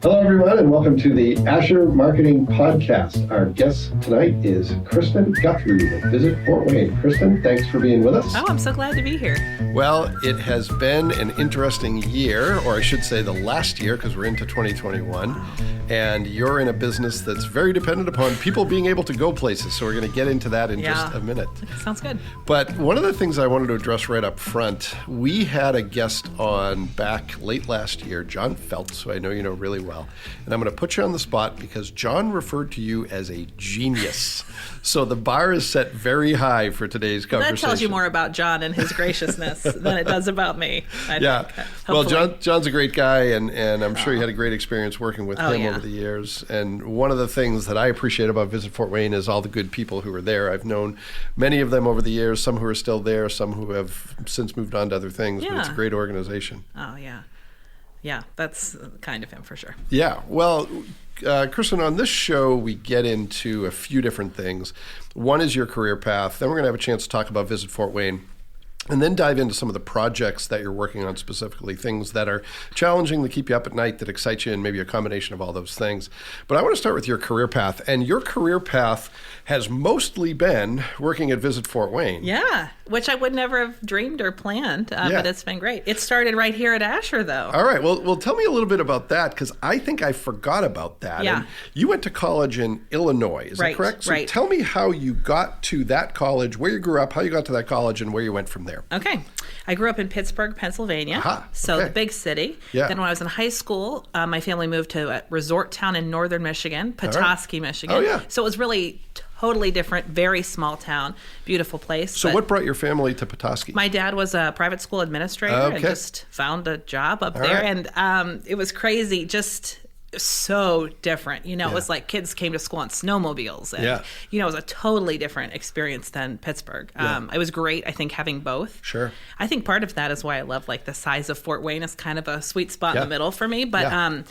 Hello, everyone, and welcome to the Asher Marketing Podcast. Our guest tonight is Kristen Guthrie of Visit Fort Wayne. Kristen, thanks for being with us. Oh, I'm so glad to be here. Well, it has been an interesting year, or I should say the last year, because we're into 2021, and you're in a business that's very dependent upon people being able to go places, so we're going to get into that in just a minute. Sounds good. But one of the things I wanted to address right up front, we had a guest on back late last year, John Feltz, who I know you know really well, and I'm going to put you on the spot because John referred to you as a genius. So the bar is set very high for today's conversation. That tells you more about John and his graciousness than it does about me. I think. Well, John's a great guy, and I'm sure you had a great experience working with him over the years. And one of the things that I appreciate about Visit Fort Wayne is all the good people who are there. I've known many of them over the years, some who are still there, some who have since moved on to other things, but it's a great organization. Oh, yeah. Yeah, that's kind of him for sure. Yeah, well, Kristen, on this show, we get into a few different things. One is your career path. Then we're going to have a chance to talk about Visit Fort Wayne. And then dive into some of the projects that you're working on specifically, things that are challenging to keep you up at night, that excite you, and maybe a combination of all those things. But I want to start with your career path. And your career path has mostly been working at Visit Fort Wayne. Yeah, which I would never have dreamed or planned, but it's been great. It started right here at Asher, though. All right. Well, tell me a little bit about that, because I think I forgot about that. Yeah. And you went to college in Illinois, is that correct? So tell me how you got to that college, where you grew up, how you got to that college, and where you went from there. Okay. I grew up in Pittsburgh, Pennsylvania, the big city. Yeah. Then when I was in high school, my family moved to a resort town in northern Michigan, Petoskey, Michigan. Oh, yeah. So it was really totally different, very small town, beautiful place. So what brought your family to Petoskey? My dad was a private school administrator and just found a job up there. Right. And it was crazy, just so different. It was like kids came to school on snowmobiles. And, it was a totally different experience than Pittsburgh. It was great, I think, having both. Sure. I think part of that is why I love the size of Fort Wayne is kind of a sweet spot in the middle for me. But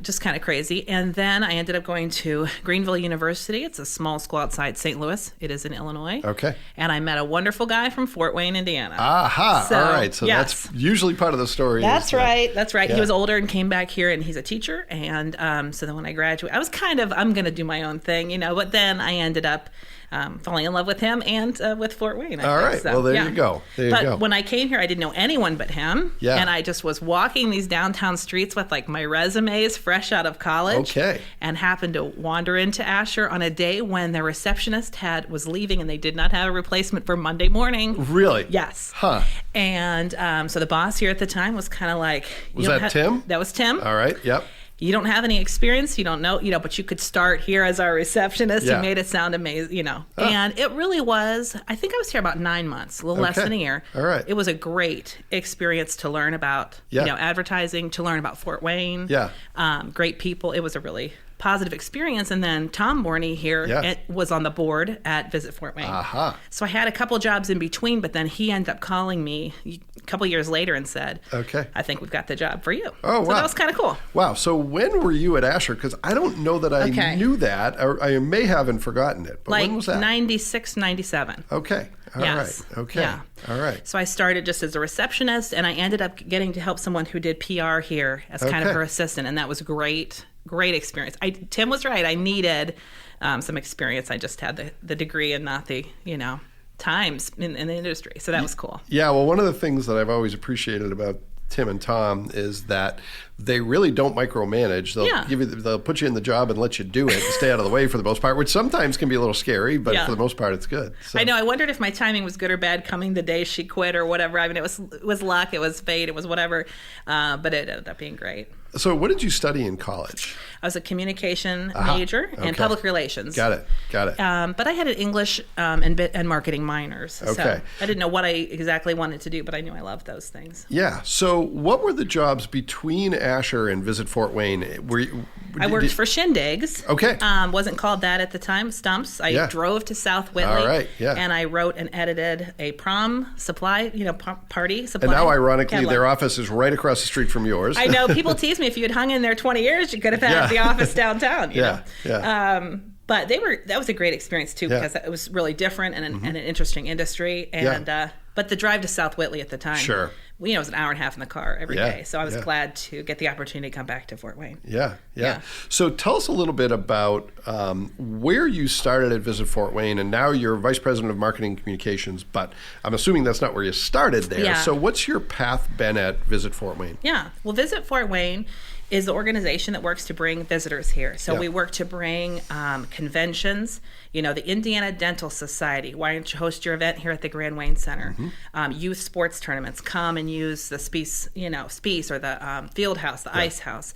just kind of crazy. And then I ended up going to Greenville University. It's a small school outside St. Louis. It is in Illinois. Okay. And I met a wonderful guy from Fort Wayne, Indiana. Aha. All right. So that's usually part of the story. That's right. That's right. Yeah. He was older and came back here, and he's a teacher. And so then when I graduated, I was I'm going to do my own thing, but then I ended up falling in love with him and with Fort Wayne. All right. So, well, there you go. But when I came here, I didn't know anyone but him. Yeah. And I just was walking these downtown streets with my resumes fresh out of college. Okay. And happened to wander into Asher on a day when the receptionist was leaving and they did not have a replacement for Monday morning. Really? Yes. Huh. And so the boss here at the time was kind of like... Was that Tim? That was Tim. All right. Yep. You don't have any experience, you don't know, but you could start here as our receptionist. He made it sound amazing, And it really was, I think I was here about 9 months, a little less than a year. All right. It was a great experience to learn about, advertising, to learn about Fort Wayne. Yeah. Great people. It was a really positive experience. And then Tom Borney here was on the board at Visit Fort Wayne. So I had a couple jobs in between, but then he ended up calling me a couple years later and said, I think we've got the job for you. Oh, wow. So that was kind of cool. Wow. So when were you at Asher? Because I don't know that I knew that, or I may have forgotten it. But when was that? 96, 97. Okay. All right. Okay. Yeah. All right. So I started just as a receptionist, and I ended up getting to help someone who did PR here as kind of her assistant, and that was great. Great experience. Tim was right. I needed some experience. I just had the degree and not the, times in the industry. So that was cool. Yeah. Well, one of the things that I've always appreciated about Tim and Tom is that they really don't micromanage. They'll put you in the job and let you do it and stay out of the way for the most part, which sometimes can be a little scary, but for the most part, it's good. So. I know. I wondered if my timing was good or bad coming the day she quit or whatever. I mean, it was luck, it was fate, it was whatever, but it ended up being great. So what did you study in college? I was a communication major and public relations. Got it. But I had an English and marketing minors. Okay. So I didn't know what I exactly wanted to do, but I knew I loved those things. Yeah. So what were the jobs between Asher and Visit Fort Wayne? I worked for Shindigs. Okay. Wasn't called that at the time, Stumps. I drove to South Whitley. All right, and I wrote and edited a prom supply, party supply. And now, ironically, catalog. their office is right across the street from yours. I know. People tease me, if you had hung in there 20 years, you could have had the office downtown. You know? But that was a great experience too, because it was really different and an interesting industry. And but the drive to South Whitley at the time it was an hour and a half in the car every Yeah, day. So I was yeah. glad to get the opportunity to come back to Fort Wayne. Yeah. So tell us a little bit about where you started at Visit Fort Wayne, and now you're Vice President of Marketing and Communications, but I'm assuming that's not where you started there. Yeah. So what's your path been at Visit Fort Wayne? Yeah. Well, Visit Fort Wayne is the organization that works to bring visitors here. So we work to bring conventions, the Indiana Dental Society. Why don't you host your event here at the Grand Wayne Center? Youth sports tournaments. Come and use the Spiece or the Field House, the Ice House.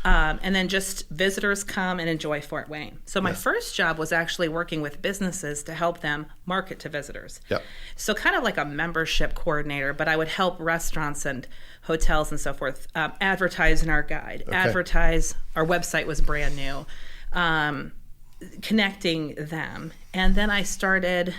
And then just visitors come and enjoy Fort Wayne. So my first job was actually working with businesses to help them market to visitors. Yep. So kind of like a membership coordinator, but I would help restaurants and hotels and so forth advertise in our guide, advertise. Our website was brand new, connecting them. And then I started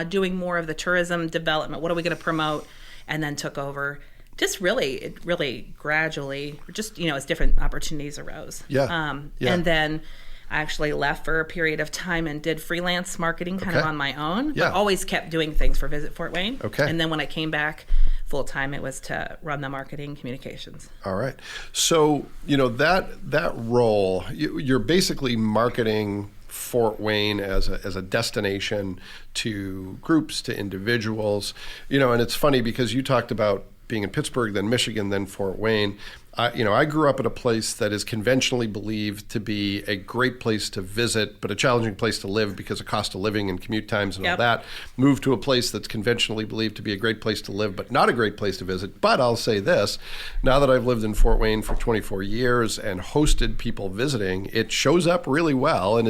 doing more of the tourism development. What are we going to promote? And then took over just really gradually, just, as different opportunities arose. And then I actually left for a period of time and did freelance marketing kind of on my own. But always kept doing things for Visit Fort Wayne. And then when I came back full time, it was to run the marketing communications. All right. So, that role, you're basically marketing Fort Wayne as a destination to groups, to individuals, and it's funny because you talked about being in Pittsburgh, then Michigan, then Fort Wayne. I grew up at a place that is conventionally believed to be a great place to visit, but a challenging place to live because of cost of living and commute times and all that. Moved to a place that's conventionally believed to be a great place to live, but not a great place to visit. But I'll say this, now that I've lived in Fort Wayne for 24 years and hosted people visiting, it shows up really well. And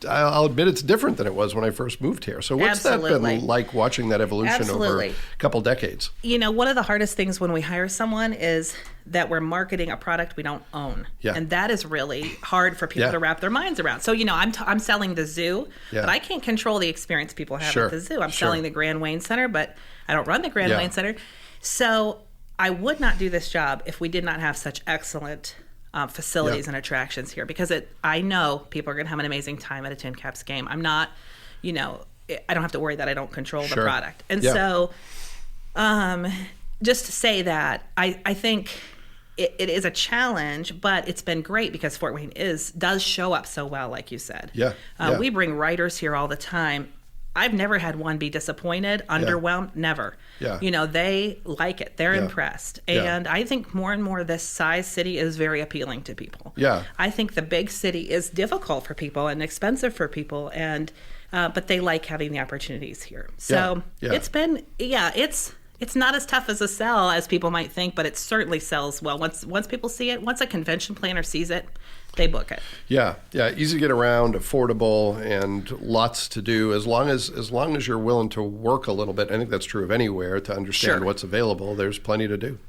I'll admit it's different than it was when I first moved here. So what's that been like watching that evolution over a couple decades? One of the hardest things when we hire someone is that we're marketing a product we don't own. And that is really hard for people to wrap their minds around. So, I'm selling the zoo, but I can't control the experience people have at the zoo. I'm selling the Grand Wayne Center, but I don't run the Grand Wayne Center. So I would not do this job if we did not have such excellent facilities and attractions here, because I know people are going to have an amazing time at a Tin Caps game. I'm not, I don't have to worry that I don't control the product. And so just to say that, I think it is a challenge, but it's been great because Fort Wayne does show up so well, like you said. We bring writers here all the time. I've never had one be disappointed, underwhelmed, never. They like it. They're impressed. And I think more and more this size city is very appealing to people. I think the big city is difficult for people and expensive for people, and but they like having the opportunities here. So it's been, it's not as tough as a sell as people might think, but it certainly sells well. Once people see it, once a convention planner sees it, they book it. Easy to get around, affordable, and lots to do. As long as you're willing to work a little bit, I think that's true of anywhere, to understand what's available. There's plenty to do.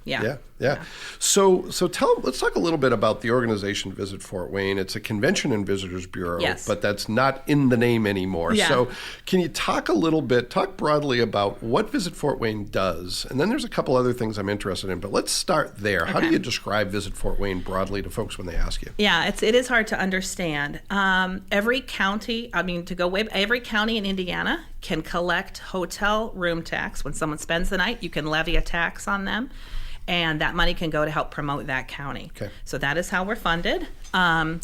So let's talk a little bit about the organization Visit Fort Wayne. It's a Convention and Visitors Bureau, but that's not in the name anymore. So can you talk broadly about what Visit Fort Wayne does? And then there's a couple other things I'm interested in, but let's start there. How do you describe Visit Fort Wayne broadly to folks when they ask you? It is hard to understand. Every county, every county in Indiana can collect hotel room tax. When someone spends the night, you can levy a tax on them, and that money can go to help promote that county. So that is how we're funded. Some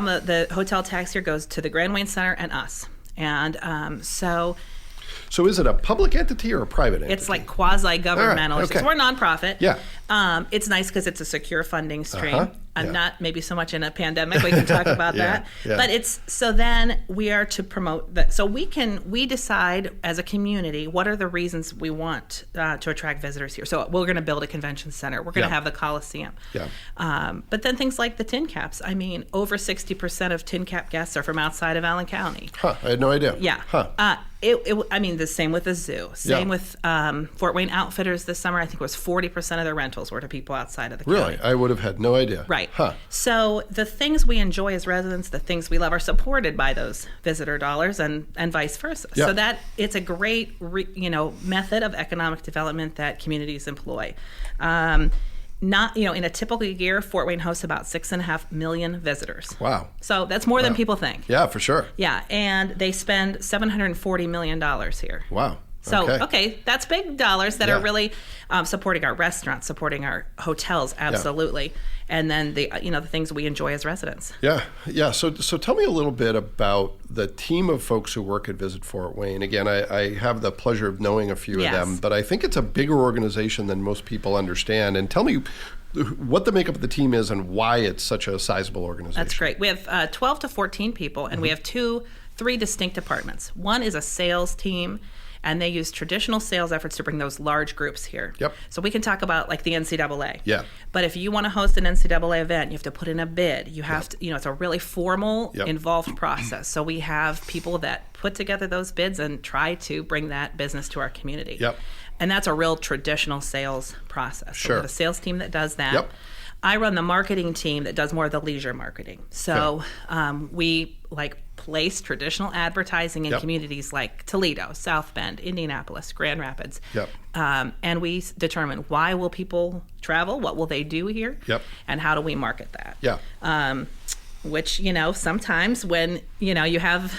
of the hotel tax here goes to the Grand Wayne Center and us. And So is it a public entity or a private entity? It's like quasi-governmental. Right, okay. So we're a nonprofit. It's nice because it's a secure funding stream. Not maybe so much in a pandemic. We can talk about that. But so then we are to promote that. So we decide as a community what are the reasons we want to attract visitors here. So we're going to build a convention center. We're going to have the Coliseum. But then things like the Tin Caps. Over 60% of Tin Cap guests are from outside of Allen County. I had no idea. The same with the zoo. Same with Fort Wayne Outfitters this summer. I think it was 40% of their rentals were to people outside of the county. Really? I would have had no idea. Right. So the things we enjoy as residents, the things we love, are supported by those visitor dollars, and vice versa. So that it's a great method of economic development that communities employ. In a typical year, Fort Wayne hosts about 6.5 million visitors. Wow. So that's more than people think. Yeah, for sure. And they spend $740 million here. Wow. So, okay, that's big dollars that are really supporting our restaurants, supporting our hotels, absolutely. And then the things we enjoy as residents. Yeah. So tell me a little bit about the team of folks who work at Visit Fort Wayne. Again, I have the pleasure of knowing a few of them, but I think it's a bigger organization than most people understand. And tell me what the makeup of the team is and why it's such a sizable organization. That's great. We have 12 to 14 people, and we have three distinct departments. One is a sales team, and they use traditional sales efforts to bring those large groups here. Yep. So we can talk about like the NCAA. Yeah. But if you want to host an NCAA event, you have to put in a bid. You have to, it's a really formal, involved process. So we have people that put together those bids and try to bring that business to our community. Yep. And that's a real traditional sales process. So we have a sales team that does that. Yep. I run the marketing team that does more of the leisure marketing. So we place traditional advertising in communities like Toledo, South Bend, Indianapolis, Grand Rapids. And we determine why will people travel, what will they do here, and how do we market that. Which, sometimes when, you have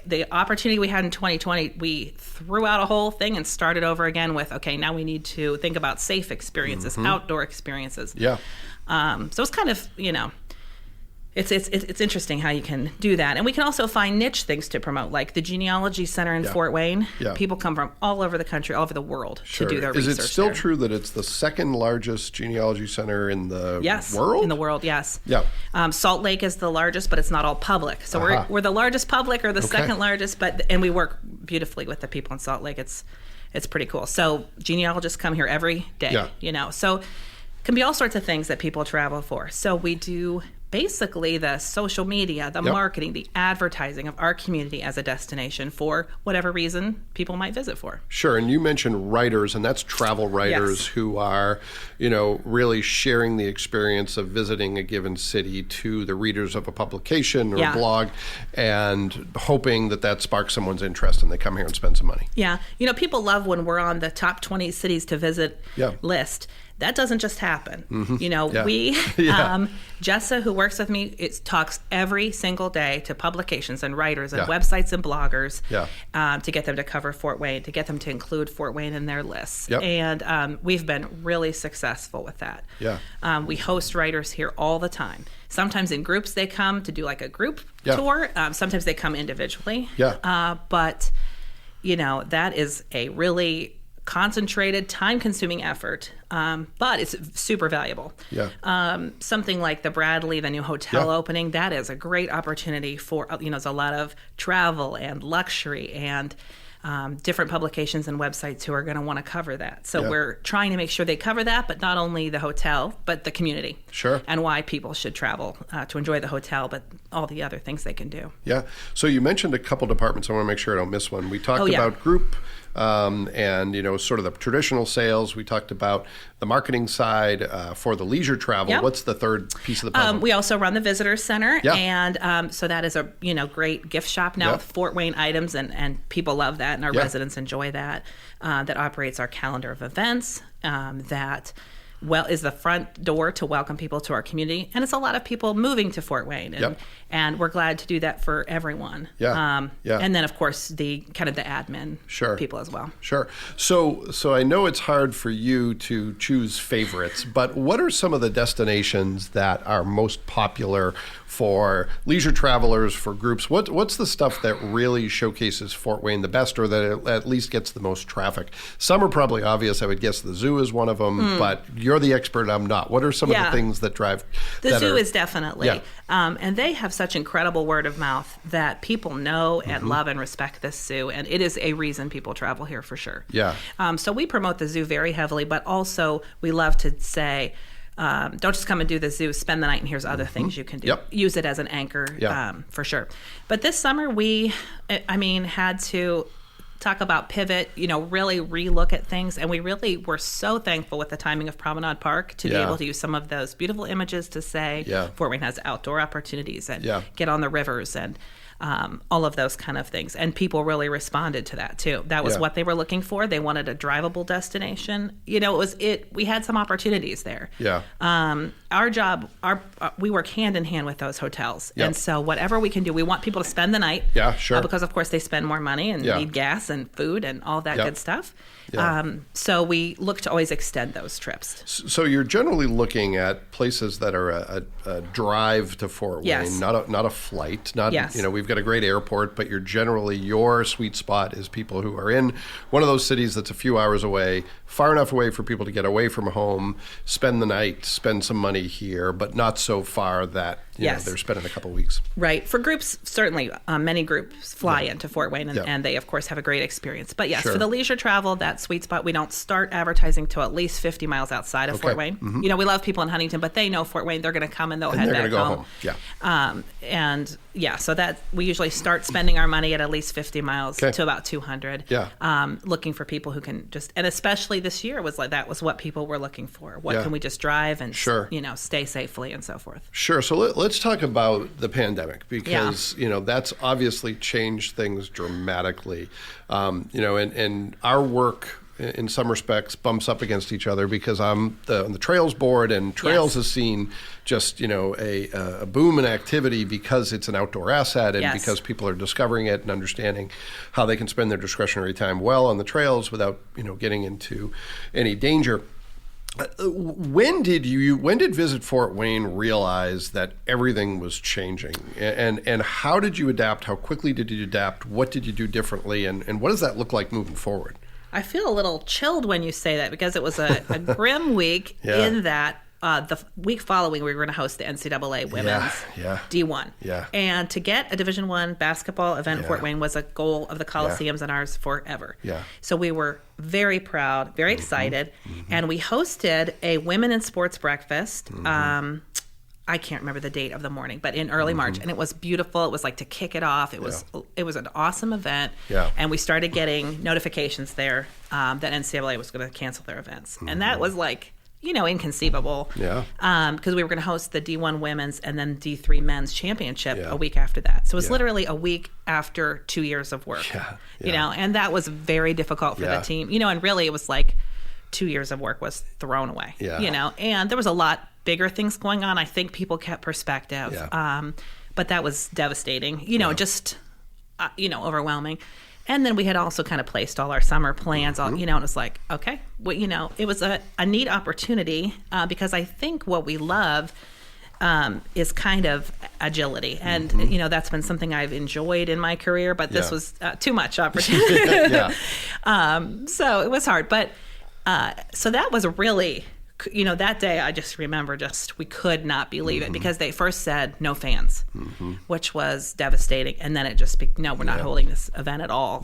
the opportunity we had in 2020, we threw out a whole thing and started over again with, okay, now we need to think about safe experiences, outdoor experiences. So it's kind of, it's interesting how you can do that. And we can also find niche things to promote, like the Genealogy Center in Fort Wayne. People come from all over the country, all over the world to do their research. Is it still true that it's the second largest genealogy center in the world? In the world, yes. Salt Lake is the largest, but it's not all public. So we're the largest public or the second largest, and we work beautifully with the people in Salt Lake. It's pretty cool. So genealogists come here every day, So it can be all sorts of things that people travel for. So we do basically the social media, the marketing, the advertising of our community as a destination for whatever reason people might visit for. Sure. And you mentioned writers, and that's travel writers who are, really sharing the experience of visiting a given city to the readers of a publication or a blog, and hoping that sparks someone's interest and they come here and spend some money. People love when we're on the top 20 cities to visit list. That doesn't just happen. We, Jessa, who works with me, talks every single day to publications and writers and websites and bloggers to get them to cover Fort Wayne, to get them to include Fort Wayne in their lists. And we've been really successful with that. We host writers here all the time. Sometimes in groups they come to do like a group tour. Sometimes they come individually. But, that is a really concentrated, time-consuming effort, but it's super valuable. Something like the Bradley, the new hotel opening, that is a great opportunity for, there's a lot of travel and luxury and different publications and websites who are going to want to cover that. So we're trying to make sure they cover that, but not only the hotel, but the community. And why people should travel to enjoy the hotel, but all the other things they can do. So you mentioned a couple departments. I want to make sure I don't miss one. We talked about group and, sort of the traditional sales. We talked about the marketing side for the leisure travel. What's the third piece of the puzzle? We also run the Visitor Center. And so that is a, great gift shop now with Fort Wayne items, and people love that, and our residents enjoy that. That operates our calendar of events that is the front door to welcome people to our community. And it's a lot of people moving to Fort Wayne. And we're glad to do that for everyone. And then, of course, the kind of the admin people as well. So I know it's hard for you to choose favorites, but what are some of the destinations that are most popular for leisure travelers, for groups? What's the stuff that really showcases Fort Wayne the best, or that at least gets the most traffic? Some are probably obvious. I would guess the zoo is one of them, but you're the expert, I'm not. What are some of the things that drive? The zoo is definitely. And they have such incredible word of mouth that people know and love and respect this zoo. And it is a reason people travel here for sure. So we promote the zoo very heavily, but also we love to say, don't just come and do the zoo, spend the night, and here's other things you can do. Use it as an anchor for sure. But this summer we had to talk about pivot, really relook at things. And we really were so thankful with the timing of Promenade Park to be able to use some of those beautiful images to say Fort Wayne has outdoor opportunities and get on the rivers. And all of those kind of things. And people really responded to that too. That was what they were looking for. They wanted a drivable destination. We had some opportunities there. Yeah. Our job, we work hand in hand with those hotels. Yep. And so whatever we can do, we want people to spend the night. Yeah, sure. Because of course they spend more money and need gas and food and all that good stuff. Yeah. So we look to always extend those trips. So you're generally looking at places that are a drive to Fort Wayne, not a flight. We've got a great airport, but your sweet spot is people who are in one of those cities that's a few hours away, far enough away for people to get away from home, spend the night, spend some money here, but not so far that they're spending a couple weeks. Right. For groups, certainly many groups fly into Fort Wayne and they, of course, have a great experience. But yes, for the leisure travel, that sweet spot, we don't start advertising till at least 50 miles outside of Fort Wayne. Mm-hmm. We love people in Huntington, but they know Fort Wayne. They're going to come and they'll head back home. Yeah. So that we usually start spending our money at least 50 miles to about 200. Yeah. Looking for people who can and especially this year that was what people were looking for. What can we just drive and stay safely and so forth. Sure. So let's talk about the pandemic because that's obviously changed things dramatically. And our work in some respects bumps up against each other because I'm on the Trails board, and Trails has seen just a boom in activity because it's an outdoor asset and because people are discovering it and understanding how they can spend their discretionary time well on the trails without getting into any danger. When did Visit Fort Wayne realize that everything was changing, and how did you adapt? How quickly did you adapt? What did you do differently, and what does that look like moving forward? I feel a little chilled when you say that because it was a grim week in that the week following we were going to host the NCAA Women's D1. Yeah. And to get a Division I basketball event in Fort Wayne was a goal of the Coliseums and ours forever. Yeah. So we were very proud, very excited, and we hosted a women in sports breakfast. I can't remember the date of the morning, but in early March, and it was beautiful. It was like to kick it off. It was an awesome event, and we started getting notifications there that NCAA was going to cancel their events, and that was like inconceivable. Because we were going to host the D1 women's and then D3 men's championship a week after that. So it was literally a week after 2 years of work. And that was very difficult for the team. And really it was like 2 years of work was thrown away. And there was a lot bigger things going on. I think people kept perspective. But that was devastating. Just overwhelming. And then we had also kind of placed all our summer plans, and it was like, okay, well, it was a neat opportunity because I think what we love is kind of agility. And, that's been something I've enjoyed in my career, but this was too much opportunity. So it was hard. But so that was really, that day I just remember we could not believe it because they first said no fans, which was devastating. And then it just, no, we're not holding this event at all.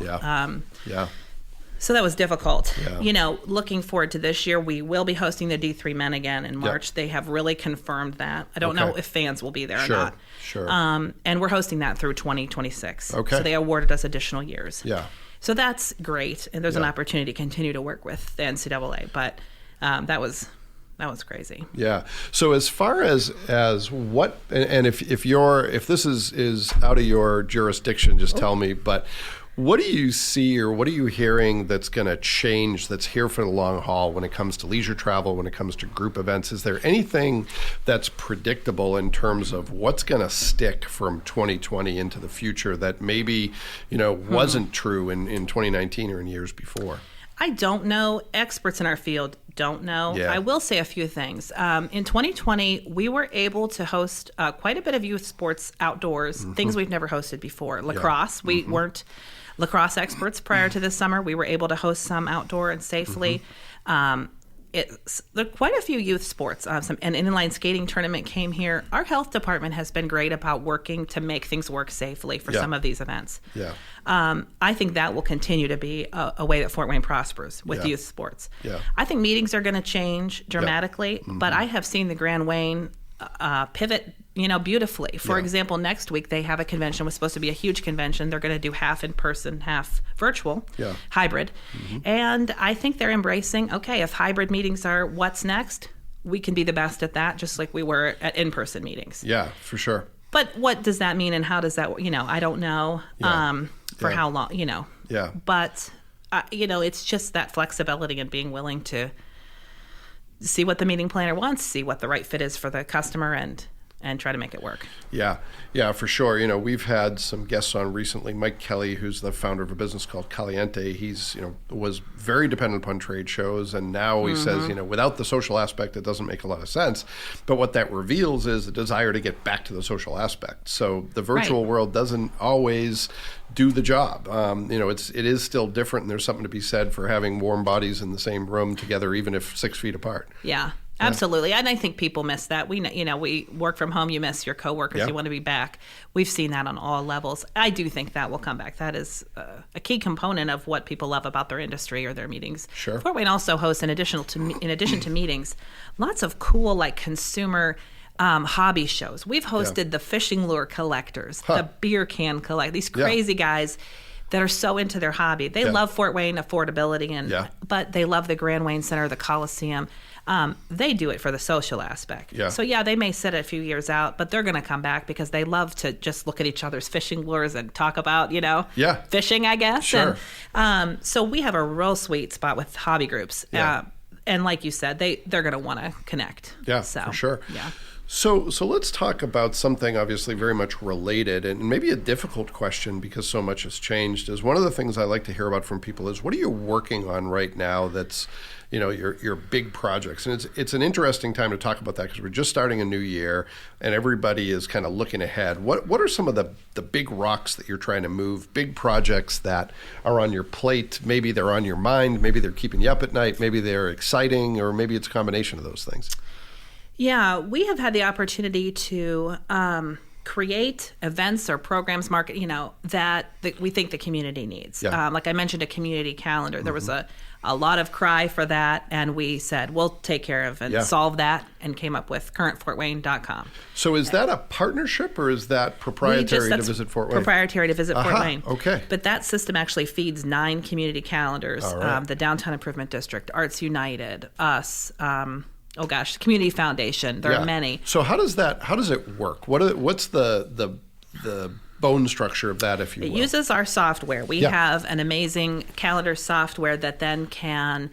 So that was difficult. Looking forward to this year, we will be hosting the D3 men again in March. They have really confirmed that. I don't know if fans will be there or not. Sure. And we're hosting that through 2026. Okay. So they awarded us additional years. Yeah. So that's great. And there's an opportunity to continue to work with the NCAA. But that was crazy. Yeah. So as far as what, and if this is out of your jurisdiction, just tell me, but what do you see or what are you hearing that's going to change, that's here for the long haul when it comes to leisure travel, when it comes to group events? Is there anything that's predictable in terms of what's going to stick from 2020 into the future that maybe, wasn't true in 2019 or in years before? I don't know. Experts in our field don't know. Yeah. I will say a few things. In 2020, we were able to host quite a bit of youth sports outdoors, things we've never hosted before. Lacrosse, we weren't lacrosse experts prior to this summer. We were able to host some outdoor and safely. There are quite a few youth sports. An inline skating tournament came here. Our health department has been great about working to make things work safely for some of these events. I think that will continue to be a way that Fort Wayne prospers with youth sports. I think meetings are going to change dramatically, but I have seen the Grand Wayne pivot beautifully. For example, next week they have a convention. It was supposed to be a huge convention. They're going to do half in person, half virtual, hybrid. And I think they're embracing, okay, if hybrid meetings are what's next, we can be the best at that, just like we were at in-person meetings. Yeah, for sure. But what does that mean, and how does that, I don't know for how long, Yeah. But, it's just that flexibility and being willing to see what the meeting planner wants, see what the right fit is for the customer, and try to make it work. Yeah, for sure. We've had some guests on recently. Mike Kelly, who's the founder of a business called Caliente, he's, was very dependent upon trade shows. And now he says, without the social aspect, it doesn't make a lot of sense. But what that reveals is the desire to get back to the social aspect. So the virtual world doesn't always do the job. It is still different. And there's something to be said for having warm bodies in the same room together, even if 6 feet apart. Yeah. Absolutely. And I think people miss that. We work from home, you miss your coworkers, you want to be back. We've seen that on all levels. I do think that will come back. That is a key component of what people love about their industry or their meetings. Sure. Fort Wayne also hosts, in addition to meetings, lots of cool consumer hobby shows. We've hosted the fishing lure collectors, the beer can collect, these crazy guys that are so into their hobby. They love Fort Wayne affordability, but they love the Grand Wayne Center, the Coliseum. They do it for the social aspect. Yeah. So they may sit a few years out, but they're going to come back because they love to just look at each other's fishing lures and talk about, fishing, I guess. Sure. And so we have a real sweet spot with hobby groups. Yeah. And like you said, they're going to want to connect. Yeah, so, for sure. Yeah. So let's talk about something obviously very much related and maybe a difficult question because so much has changed. Is one of the things I like to hear about from people is what are you working on right now that's your big projects? And it's an interesting time to talk about that because we're just starting a new year and everybody is kind of looking ahead. What are some of the big rocks that you're trying to move, big projects that are on your plate? Maybe they're on your mind, maybe they're keeping you up at night, maybe they're exciting, or maybe it's a combination of those things. Yeah, we have had the opportunity to create events or programs, that we think the community needs. Yeah. Like I mentioned, a community calendar. There was a lot of cry for that, and we said, we'll take care of and solve that, and came up with currentfortwayne.com. So is that a partnership, or is that proprietary to Visit Fort Wayne? Proprietary to Visit Fort Wayne. Okay. But that system actually feeds 9 community calendars. All right. The Downtown Improvement District, Arts United, us, Community Foundation. There are many. So how does it work? What's the bone structure of that, if you will? It uses our software. We have an amazing calendar software that then can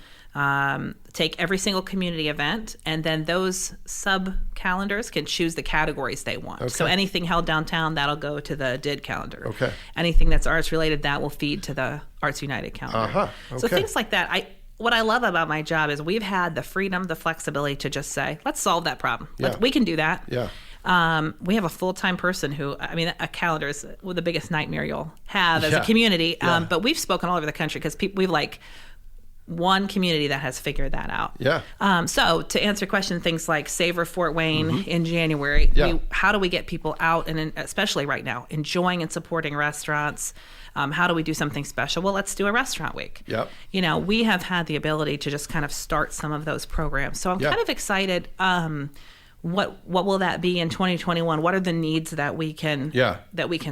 take every single community event, and then those sub-calendars can choose the categories they want. Okay. So anything held downtown, that'll go to the DID calendar. Okay. Anything that's arts-related, that will feed to the Arts United calendar. Okay. So things like that. What I love about my job is we've had the freedom, the flexibility to just say, let's solve that problem. We can do that. Yeah. We have a full-time person who, a calendar is the biggest nightmare you'll have as a community. But we've spoken all over the country because we've one community that has figured that out. Yeah. So to answer your question, things like Savor Fort Wayne in January, how do we get people out, and especially right now, enjoying and supporting restaurants? How do we do something special? Well, let's do a restaurant week. Yep. We have had the ability to just kind of start some of those programs. So I'm kind of excited. What will that be in 2021? What are the needs that we can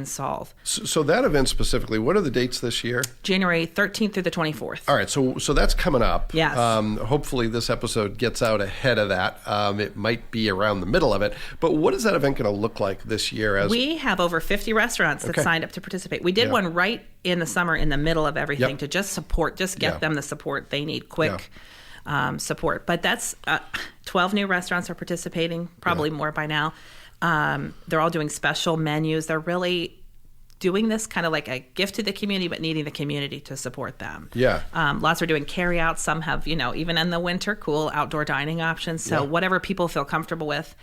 solve? So that event specifically, what are the dates this year? January 13th through the 24th. All right, so that's coming up. Yes. Hopefully this episode gets out ahead of that. It might be around the middle of it. But what is that event going to look like this year? We have over 50 restaurants that signed up to participate. We did one right in the summer in the middle of everything to just get them the support they need quick. Support. But that's 12 new restaurants are participating, probably more by now. They're all doing special menus. They're really doing this kind of like a gift to the community, but needing the community to support them. Yeah. Lots are doing carry out. Some have, even in the winter, cool outdoor dining options. So whatever people feel comfortable with,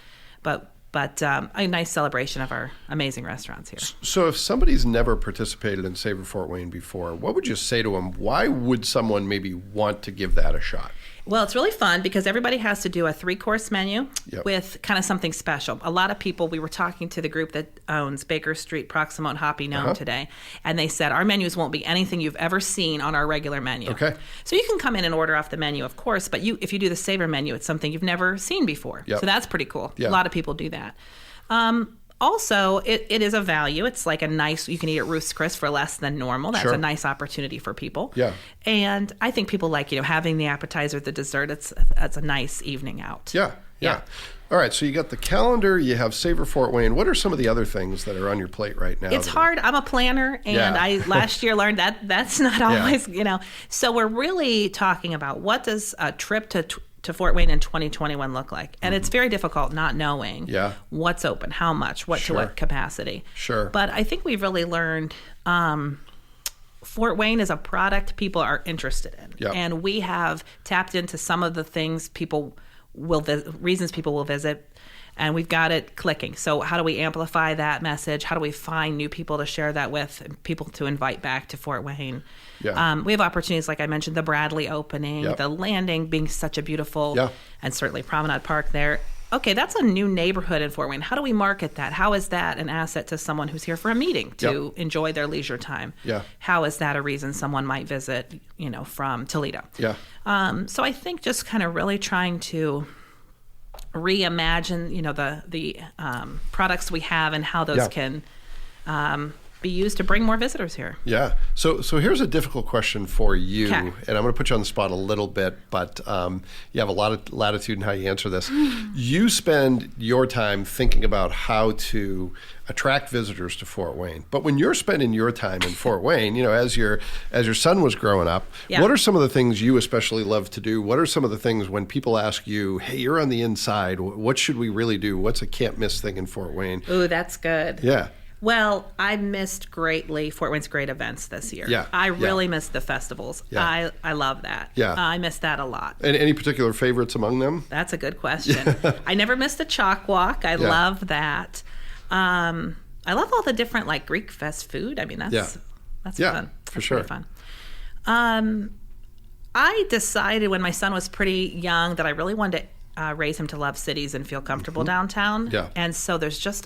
but a nice celebration of our amazing restaurants here. So if somebody's never participated in Savor Fort Wayne before, what would you say to them? Why would someone maybe want to give that a shot? Well, it's really fun because everybody has to do a 3-course menu with kind of something special. A lot of people, we were talking to the group that owns Baker Street, Proximo, and Hoppy Gnome today, and they said our menus won't be anything you've ever seen on our regular menu. Okay. So you can come in and order off the menu, of course, but if you do the Savor menu, it's something you've never seen before. Yep. So that's pretty cool. Yeah. A lot of people do that. Also, it is a value. It's like you can eat at Ruth's Chris for less than normal. That's Sure. a nice opportunity for people. Yeah. And I think people like, having the appetizer, the dessert. It's a nice evening out. Yeah. All right, so you got the calendar, you have Savor Fort Wayne. What are some of the other things that are on your plate right now? It's hard. I'm a planner, and I last year learned that's not always, So we're really talking about what does a trip to Fort Wayne in 2021 look like? And it's very difficult not knowing what's open, how much, to what capacity. Sure. But I think we've really learned Fort Wayne is a product people are interested in. Yep. And we have tapped into some of the things reasons people will visit, and we've got it clicking. So how do we amplify that message? How do we find new people to share that with, and people to invite back to Fort Wayne? Yeah. We have opportunities, like I mentioned, the Bradley opening, the Landing being such a beautiful, and certainly Promenade Park there. Okay, that's a new neighborhood in Fort Wayne. How do we market that? How is that an asset to someone who's here for a meeting to enjoy their leisure time? Yeah. How is that a reason someone might visit, from Toledo? Yeah. So I think just kind of really trying to reimagine, the products we have and how those can be used to bring more visitors here. Yeah. So here's a difficult question for you, Okay. and I'm going to put you on the spot a little bit, but you have a lot of latitude in how you answer this. You spend your time thinking about how to attract visitors to Fort Wayne. But when you're spending your time in Fort Wayne, as your son was growing up, what are some of the things you especially love to do? What are some of the things when people ask you, hey, you're on the inside, what should we really do? What's a can't miss thing in Fort Wayne? Ooh, that's good. Yeah. Well, I missed greatly Fort Wayne's great events this year. Yeah. I really missed the festivals. Yeah. I love that. Yeah. I missed that a lot. And any particular favorites among them? That's a good question. I never missed the chalk walk. I love that. I love all the different Greek fest food. I mean, that's fun. For sure. Pretty fun. I decided when my son was pretty young that I really wanted to raise him to love cities and feel comfortable downtown. Yeah. And so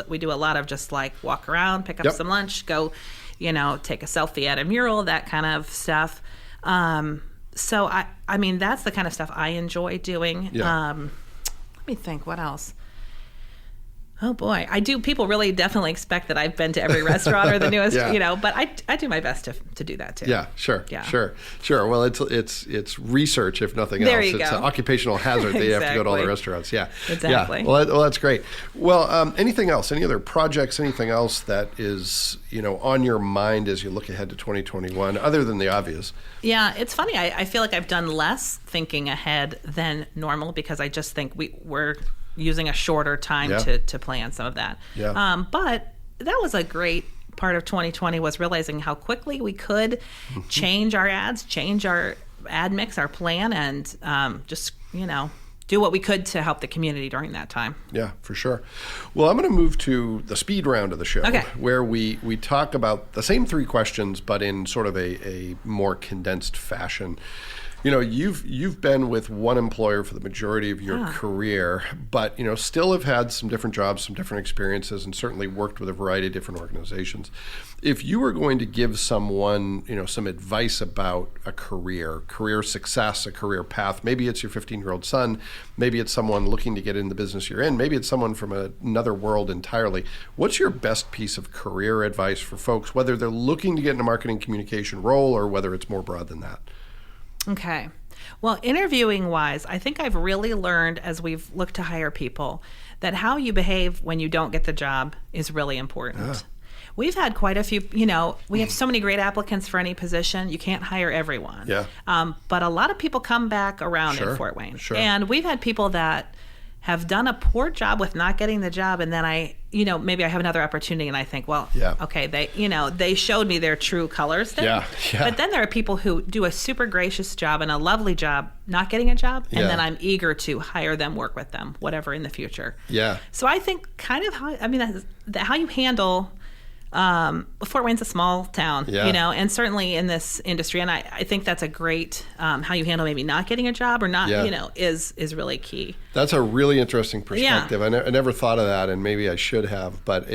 we do a lot of just walk around, pick up some lunch, go, take a selfie at a mural, that kind of stuff. So I mean, that's the kind of stuff I enjoy doing. Yeah. Let me think, what else? Oh boy, I do. People really definitely expect that I've been to every restaurant or the newest, but I do my best to do that too. Yeah, sure. Well, it's research if nothing else. There you It's go. an occupational hazard that you have to go to all the restaurants. Yeah, exactly. Yeah. Well, that's great. Well, anything else? Any other projects? Anything else that is on your mind as you look ahead to 2021, other than the obvious? Yeah, it's funny. I feel like I've done less thinking ahead than normal because I just think we're using a shorter time to plan some of that. Yeah. But that was a great part of 2020 was realizing how quickly we could change our ads, change our ad mix, our plan, and just, do what we could to help the community during that time. Yeah, for sure. Well, I'm going to move to the speed round of the show, where we talk about the same three questions, but in sort of a more condensed fashion. You've been with one employer for the majority of your career, but still have had some different jobs, some different experiences, and certainly worked with a variety of different organizations. If you were going to give someone, some advice about a career success, a career path, maybe it's your 15-year-old son, maybe it's someone looking to get in the business you're in, maybe it's someone from another world entirely. What's your best piece of career advice for folks, whether they're looking to get in a marketing communication role or whether it's more broad than that? Okay. Well, interviewing wise, I think I've really learned as we've looked to hire people that how you behave when you don't get the job is really important. We've had quite a few, we have so many great applicants for any position. You can't hire everyone. Yeah. But a lot of people come back around in Fort Wayne. Sure. And we've had people that have done a poor job with not getting the job, and then maybe I have another opportunity and I think, well, okay, they showed me their true colors then. Yeah. But then there are people who do a super gracious job and a lovely job not getting a job, and then I'm eager to hire them, work with them, whatever in the future. Yeah. So I think kind of how you handle Fort Wayne's a small town, and certainly in this industry, and I think that's a great how you handle maybe not getting a job or not, is really key. That's a really interesting perspective. Yeah. I never thought of that, and maybe I should have. But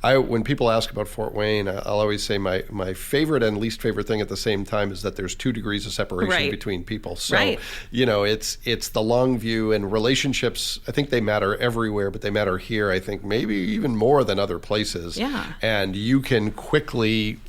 when people ask about Fort Wayne, I'll always say my favorite and least favorite thing at the same time is that there's 2 degrees of separation between people. So, it's the long view, and relationships, I think they matter everywhere, but they matter here, I think, maybe even more than other places. Yeah. And you can quickly,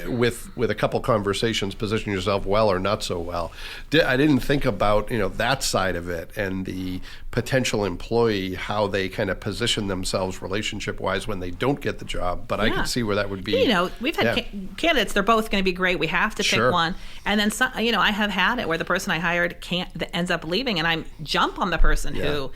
with a couple conversations, position yourself well or not so well. I didn't think about that side of it, and the potential employee, how they kind of position themselves relationship wise when they don't get the job. But I can see where that would be. We've had candidates; they're both going to be great. We have to pick one, and then some. I have had it where the person I hired that ends up leaving, and I jump on the person who,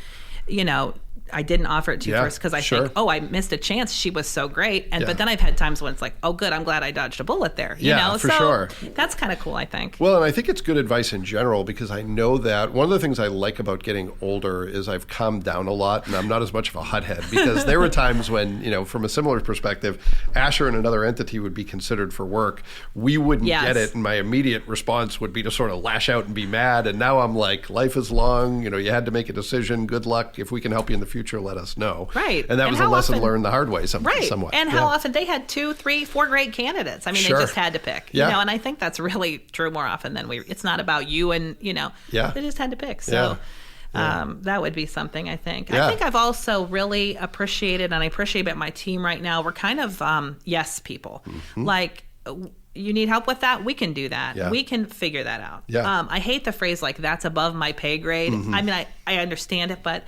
I didn't offer it to first because I think, I missed a chance. She was so great. But then I've had times when it's like, oh, good, I'm glad I dodged a bullet there. For sure. That's kind of cool, I think. Well, and I think it's good advice in general, because I know that one of the things I like about getting older is I've calmed down a lot, and I'm not as much of a hothead, because there were times when, from a similar perspective, Asher and another entity would be considered for work. We wouldn't get it, and my immediate response would be to sort of lash out and be mad. And now I'm like, life is long. You had to make a decision. Good luck. If we can help you in the future, let us know. Right. And that was a lesson learned the hard way somewhat. And how often they had 2, 3, 4 great candidates. I mean, they just had to pick. And I think that's really true more often than it's not about you and, they just had to pick. So that would be something, I think. I think I've also really appreciated, and I appreciate about my team right now, we're kind of yes people. Mm-hmm. Like, you need help with that? We can do that. Yeah. We can figure that out. Yeah. I hate the phrase like, that's above my pay grade. Mm-hmm. I mean, I understand it, but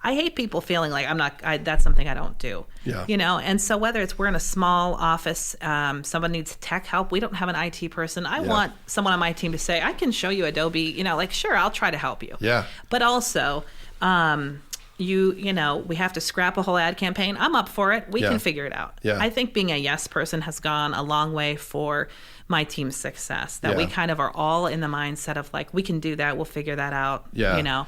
I hate people feeling like that's something I don't do. Yeah. And so whether we're in a small office, someone needs tech help, we don't have an IT person. I want someone on my team to say, I can show you Adobe, sure, I'll try to help you. Yeah. But also, we have to scrap a whole ad campaign. I'm up for it. We can figure it out. Yeah. I think being a yes person has gone a long way for my team's success, that we kind of are all in the mindset of like, we can do that. We'll figure that out. Yeah.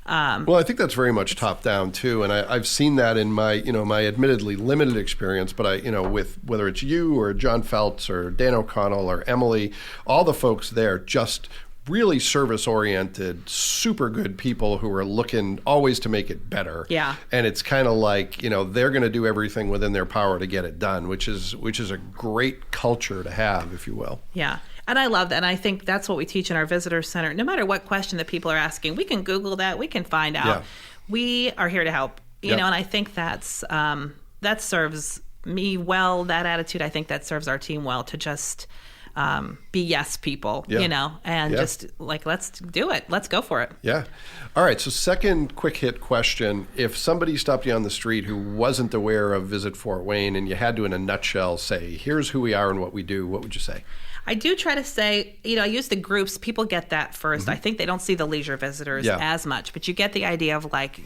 Well, I think that's very much top down too, and I've seen that in my my admittedly limited experience. But with whether it's you or John Feltz or Dan O'Connell or Emily, all the folks there just really service oriented, super good people who are looking always to make it better. Yeah, and it's kind of like they're going to do everything within their power to get it done, which is a great culture to have, if you will. Yeah. And I love that. And I think that's what we teach in our visitor center. No matter what question that people are asking, we can Google that. We can find out. Yeah. We are here to help. And I think that serves me well, that attitude. I think that serves our team well, to just be yes people, and just like, let's do it. Let's go for it. Yeah. All right. So second quick hit question. If somebody stopped you on the street who wasn't aware of Visit Fort Wayne, and you had to, in a nutshell, say, here's who we are and what we do, what would you say? I do try to say, I use the groups. People get that first. Mm-hmm. I think they don't see the leisure visitors as much, but you get the idea of like,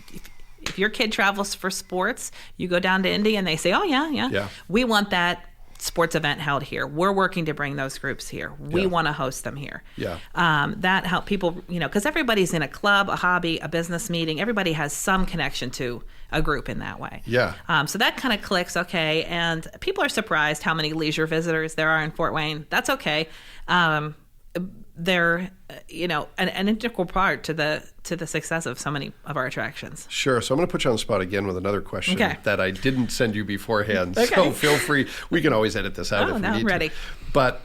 if your kid travels for sports, you go down to Indy and they say, oh, yeah. We want that sports event held here. We're working to bring those groups here. We want to host them here. Yeah. That help people, because everybody's in a club, a hobby, a business meeting. Everybody has some connection to a group in that way. Yeah. So that kind of clicks, okay. And people are surprised how many leisure visitors there are in Fort Wayne. That's okay. They're, an integral part to the success of so many of our attractions. Sure. So I'm going to put you on the spot again with another question that I didn't send you beforehand. So feel free. We can always edit this out if we need I'm ready. to. But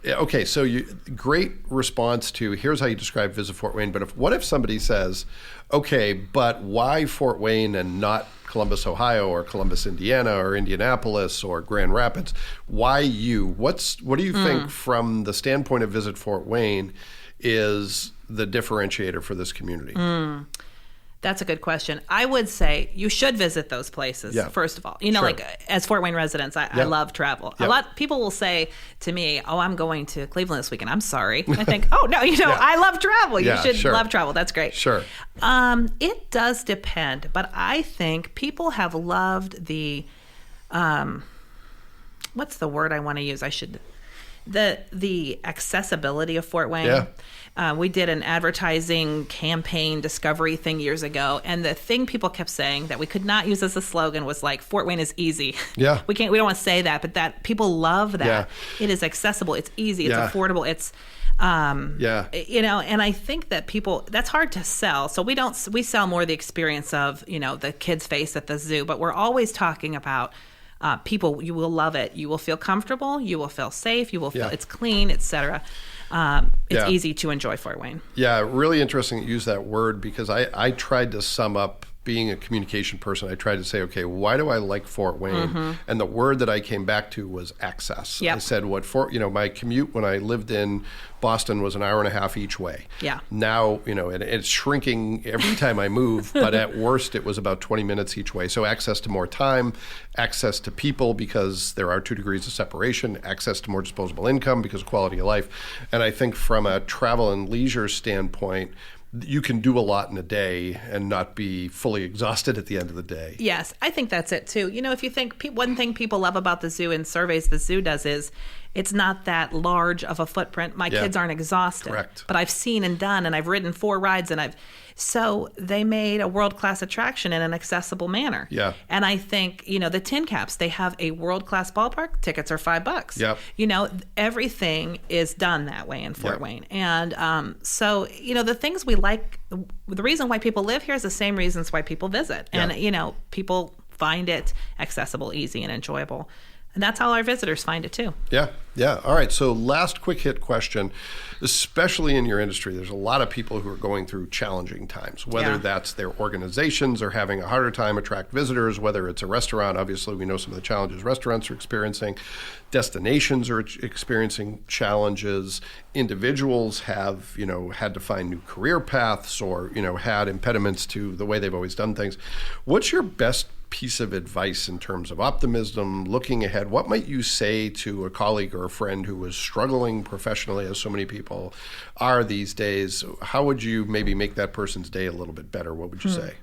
okay, so great response to here's how you describe Visit Fort Wayne. But what if somebody says, okay, but why Fort Wayne and not Columbus, Ohio, or Columbus, Indiana, or Indianapolis, or Grand Rapids? Why you? What do you think, from the standpoint of Visit Fort Wayne, is the differentiator for this community? That's a good question. I would say you should visit those places, first of all. Like as Fort Wayne residents, I love travel. A lot of people will say to me, oh, I'm going to Cleveland this weekend. I'm sorry. I think, oh, no, I love travel. You should love travel. That's great. Sure. It does depend, but I think people have loved the, what's the word I want to use? The accessibility of Fort Wayne. Yeah. We did an advertising campaign discovery thing years ago, and the thing people kept saying that we could not use as a slogan was like, Fort Wayne is easy. Yeah. We don't want to say that, but that people love that. Yeah. It is accessible, it's easy, it's affordable, it's And I think that that's hard to sell. So we sell more the experience of, the kid's face at the zoo, but we're always talking about people. You will love it. You will feel comfortable. You will feel safe. You will feel it's clean, etc. It's easy to enjoy Fort Wayne. Yeah, really interesting to use that word, because I tried to sum up being a communication person. I tried to say, okay, why do I like Fort Wayne? And the word that I came back to was access. I said, my commute when I lived in Boston was an hour and a half each way. Yeah. Now, and it's shrinking every time I move, but at worst it was about 20 minutes each way. So access to more time, access to people because there are 2 degrees of separation, access to more disposable income because of quality of life. And I think from a travel and leisure standpoint, you can do a lot in a day and not be fully exhausted at the end of the day. Yes, I think that's it too. If you think one thing people love about the zoo and surveys the zoo does is it's not that large of a footprint. My kids aren't exhausted. Correct. But I've seen and done, and I've ridden 4 rides, so they made a world-class attraction in an accessible manner. Yeah. And I think, the Tin Caps, they have a world-class ballpark. Tickets are $5. Yep. Everything is done that way in Fort Wayne. And so, the things we like, the reason why people live here is the same reasons why people visit. Yeah. And, people find it accessible, easy, and enjoyable. And that's how our visitors find it too. Yeah. All right. So last quick hit question, especially in your industry, there's a lot of people who are going through challenging times, whether that's their organizations are having a harder time attract visitors, whether it's a restaurant. Obviously, we know some of the challenges restaurants are experiencing. Destinations are experiencing challenges. Individuals have, had to find new career paths or, had impediments to the way they've always done things. What's your best piece of advice in terms of optimism, looking ahead? What might you say to a colleague or a friend who is struggling professionally, as so many people are these days? How would you maybe make that person's day a little bit better? What would you say?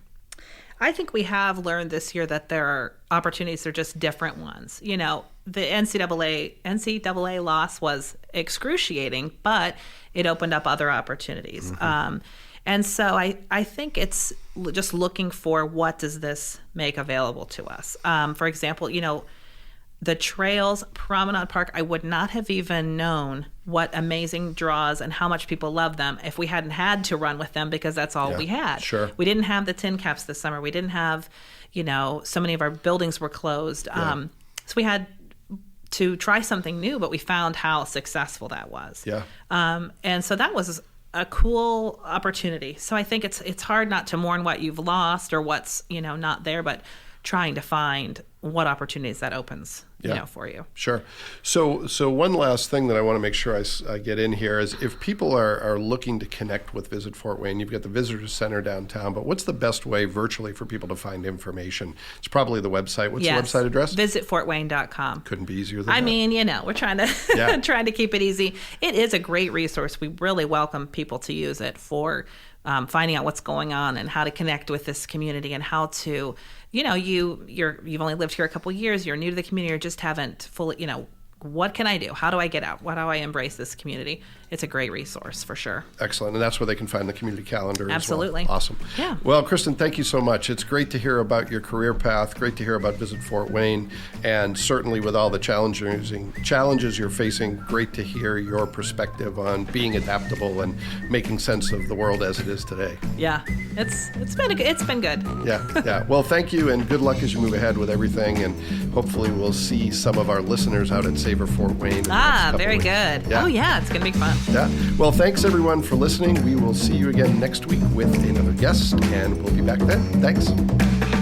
I think we have learned this year that there are opportunities, they're just different ones. The NCAA loss was excruciating, but it opened up other opportunities. And so I think it's just looking for what does this make available to us. For example, the trails, Promenade Park, I would not have even known what amazing draws and how much people love them if we hadn't had to run with them, because that's all we had. Sure. We didn't have the Tin Caps this summer. We didn't have, so many of our buildings were closed. So we had to try something new, but we found how successful that was. Yeah. And so that was a cool opportunity. So I think it's hard not to mourn what you've lost or what's, not there, but trying to find what opportunities that opens, for you. Sure. So one last thing that I want to make sure I get in here is if people are looking to connect with Visit Fort Wayne, you've got the Visitor Center downtown, but what's the best way virtually for people to find information? It's probably the website. What's the website address? VisitFortWayne.com. Couldn't be easier than that. We're trying to trying to keep it easy. It is a great resource. We really welcome people to use it for finding out what's going on and how to connect with this community and how to, you've only lived here a couple of years, you're new to the community, or just haven't fully, what can I do? How do I get out? How do I embrace this community? It's a great resource for sure. Excellent. And that's where they can find the community calendar Absolutely. as well. Awesome. Yeah. Well, Kristen, thank you so much. It's great to hear about your career path. Great to hear about Visit Fort Wayne. And certainly with all the challenges you're facing, great to hear your perspective on being adaptable and making sense of the world as it is today. Yeah. It's been good. Yeah. Well, thank you and good luck as you move ahead with everything. And hopefully we'll see some of our listeners out at Savor Fort Wayne. Very good. Yeah. Oh, yeah. It's going to be fun. Yeah. Well, thanks everyone for listening. We will see you again next week with another guest, and we'll be back then. Thanks.